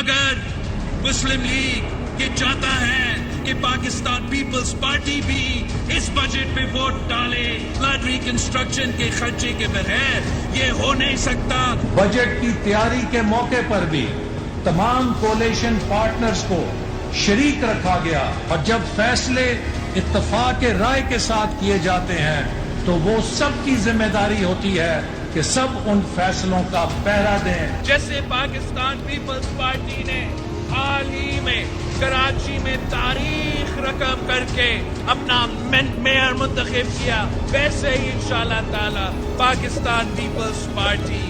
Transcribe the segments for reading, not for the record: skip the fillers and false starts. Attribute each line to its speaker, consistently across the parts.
Speaker 1: अगर मुस्लिम लीग ये चाहता है कि पाकिस्तान पीपल्स पार्टी भी इस बजट पे वोट डाले फ्लड रिकंस्ट्रक्शन के खर्चे के बगैर, ये हो नहीं सकता।
Speaker 2: बजट की तैयारी के मौके पर भी तमाम कोलिशन पार्टनर्स को शरीक रखा गया और जब फैसले इत्तफाक राय के साथ किए जाते हैं तो वो सबकी जिम्मेदारी होती है कि सब उन फैसलों का पहरा दें।
Speaker 1: जैसे पाकिस्तान पीपल्स पार्टी ने हाल ही में कराची में तारीख रकम करके अपना मेयर मुंतखब किया, वैसे ही इंशाअल्लाह ताला पाकिस्तान पीपल्स पार्टी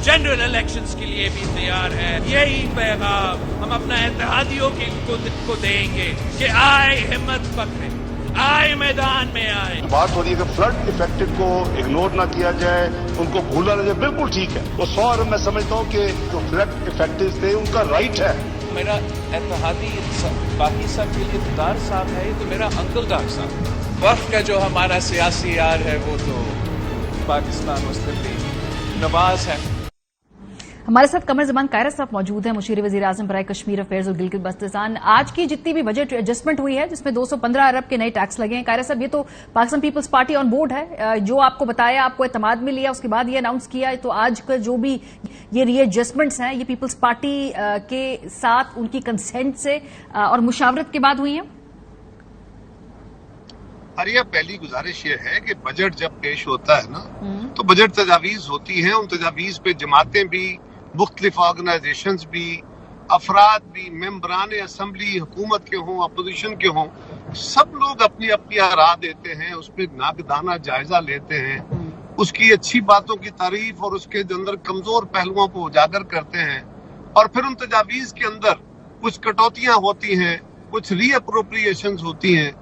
Speaker 1: जनरल इलेक्शंस के लिए भी तैयार है। यही पैगाम हम अपना इत्तेहादियों को देंगे कि आए हिम्मत पकड़े, आए मैदान में आए।
Speaker 3: बात हो रही है कि फ्लड इफेक्टेड को इग्नोर ना किया जाए, उनको भूला ना जाए, बिल्कुल ठीक है। वो 100 अरब मैं समझता हूँ कि जो फ्लड इफेक्टेड थे उनका राइट है।
Speaker 1: मेरा इत्तेहादी बाकी सब के लिए दार साहब है, ये तो मेरा अंकल दार साहब। वक्त का जो हमारा सियासी यार है वो तो पाकिस्तान मुस्लिम लीग नवाज है।
Speaker 4: हमारे साथ कमर ज़मान कायरा साहब मौजूद हैं, मुशीर वज़ीर आज़म बराए कश्मीर अफेयर्स और गिलगित बल्तिस्तान। आज की जितनी भी बजट एडजस्टमेंट हुई है जिसमें 215 अरब के नए टैक्स लगे हैं, कायरा साहब ये तो पाकिस्तान पीपल्स पार्टी ऑन बोर्ड है, जो आपको बताया, आपको एतमाद में लिया, उसके बाद ये अनाउंस किया। तो आज का जो भी ये रीएडजस्टमेंट्स हैं ये पीपल्स पार्टी के साथ उनकी कंसेंट से और मुशावरत के बाद हुई हैं।
Speaker 3: अरे पहली गुजारिश ये है कि बजट जब पेश होता है ना तो बजट तजावीज होती हैं, उन तजावीज पे जमातें भी, मुख्तलिफ ऑर्गेनाइजेशंस भी, अफराद भी, मेंबरान असम्बली हुकूमत के हों अपोजिशन के हों, सब लोग अपनी अपनी आरा देते हैं, उस पर नाकदाना जायजा लेते हैं, उसकी अच्छी बातों की तारीफ और उसके अंदर कमजोर पहलुओं को उजागर करते हैं और फिर उन तजावीज के अंदर कुछ कटौतियां होती हैं, कुछ रीअप्रोप्रिएशंस होती हैं।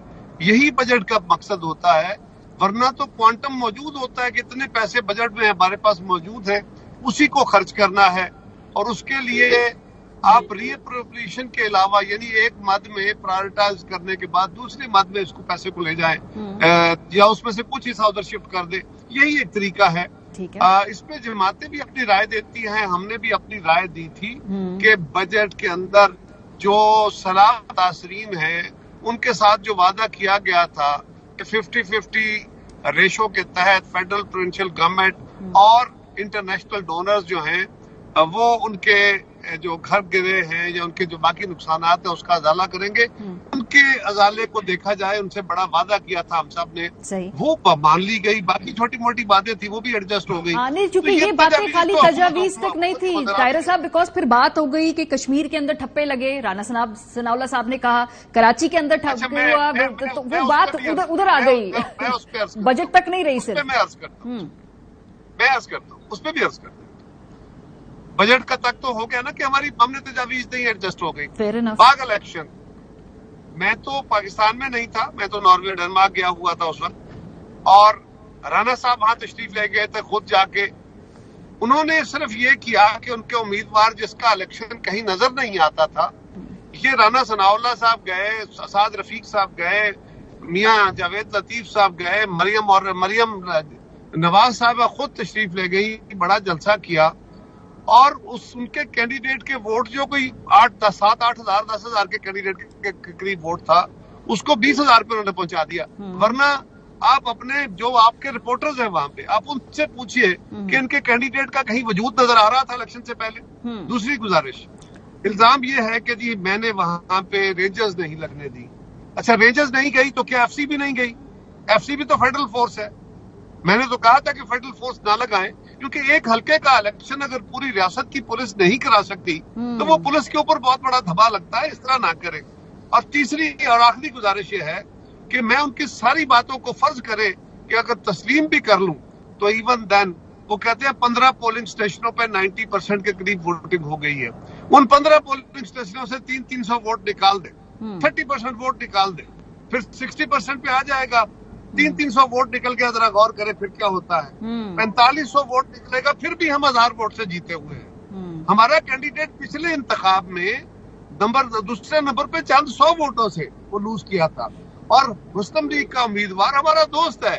Speaker 3: यही बजट का मकसद होता है, वरना तो क्वांटम मौजूद होता है कि इतने पैसे बजट में हमारे पास मौजूद है, उसी को खर्च करना है और उसके लिए आप रीअप्रोप्रिएशन के अलावा यानी एक मद में प्रायोरिटाइज करने के बाद दूसरे मद में इसको पैसे को ले जाएं या उसमें से कुछ हिस्सा उधर शिफ्ट कर दे, यही एक तरीका है। इस पे जमातें भी अपनी राय देती हैं, हमने भी अपनी राय दी थी कि बजट के अंदर जो सलाह तासरीन है उनके साथ जो वादा किया गया था कि 50-50 रेशो के तहत फेडरल प्रोविंशियल गवर्नमेंट और इंटरनेशनल डोनर्स जो हैं वो उनके जो घर गिरे हैं या उनके जो बाकी नुकसान हैं उसका अजाला करेंगे। उनके अजाले को देखा जाए, उनसे बड़ा वादा किया था हम सब ने, वो मान ली गई, बाकी छोटी मोटी बातें थी वो भी एडजस्ट हो गई।
Speaker 4: चूंकि ये बातें खाली तजावीज तक नहीं थी कायरा साहब, बिकॉज फिर बात हो गई कि कश्मीर के अंदर ठप्पे लगे, राना सनाउल्लाह साहब ने कहा कराची के अंदर ठप्पे हुआ, तो वो बात उधर आ गई, बजट तक नहीं रही। सिर्फ
Speaker 3: मैं अर्ज करता हूँ उस पर भी अर्ज करता हूँ, बजट का तक तो हो गया ना कि हमने तजावीज नहीं एडजस्ट हो गई। बाग इलेक्शन, मैं तो पाकिस्तान में नहीं था, मैं तो नॉर्वे डेनमार्क गया हुआ था उस वक्त, और राना साहब वहां तशरीफ ले गए थे खुद जाके। उन्होंने सिर्फ ये किया कि उनके उम्मीदवार जिसका इलेक्शन कहीं नजर नहीं आता था, ये राना सनाउल्लाह साहब गए, साद रफीक साहब गए, मियां जावेद लतीफ साहब गए, मरियम नवाज साहब खुद तशरीफ ले गई, बड़ा जलसा किया और उनके कैंडिडेट के वोट जो कोई 7-8 हजार 10 हजार के कैंडिडेट के करीब वोट था उसको 20,000 पे उन्होंने पहुंचा दिया। वरना आप अपने जो आपके रिपोर्टर्स हैं वहां पे, आप उनसे पूछिए कि इनके कैंडिडेट का कहीं वजूद नजर आ रहा था इलेक्शन से पहले। दूसरी गुजारिश, इल्जाम ये है कि जी मैंने वहां पे रेंजर्स नहीं लगने दी। अच्छा, रेंजर्स नहीं गई तो क्या एफसी भी नहीं गई? एफसी भी तो फेडरल फोर्स है। मैंने तो कहा था कि फेडरल फोर्स ना लगाएं, क्योंकि एक हल्के का इलेक्शन अगर पूरी रियासत की पुलिस नहीं करा सकती तो वो पुलिस के ऊपर बहुत बड़ा धब्बा लगता है, इस तरह ना करें। और तीसरी और आखिरी गुजारिश ये है कि मैं उनकी सारी बातों को फर्ज करे कि अगर तस्लीम भी कर लूं तो इवन देन वो कहते हैं 15 पोलिंग स्टेशनों पे 90% के करीब वोटिंग हो गई है। उन 15 पोलिंग स्टेशनों से 300 वोट निकाल दे, 30% वोट निकाल दे, फिर 60% पे आ जाएगा। 300 वोट निकल गया, जरा गौर करे फिर क्या होता है। 4500 वोट निकलेगा, फिर भी हम 1000 वोट से जीते हुए हैं। हमारा कैंडिडेट पिछले इंतखाब में दूसरे नंबर पे चंद 100 वोटों से वो लूज किया था, और मुस्लिम लीग का उम्मीदवार हमारा दोस्त है।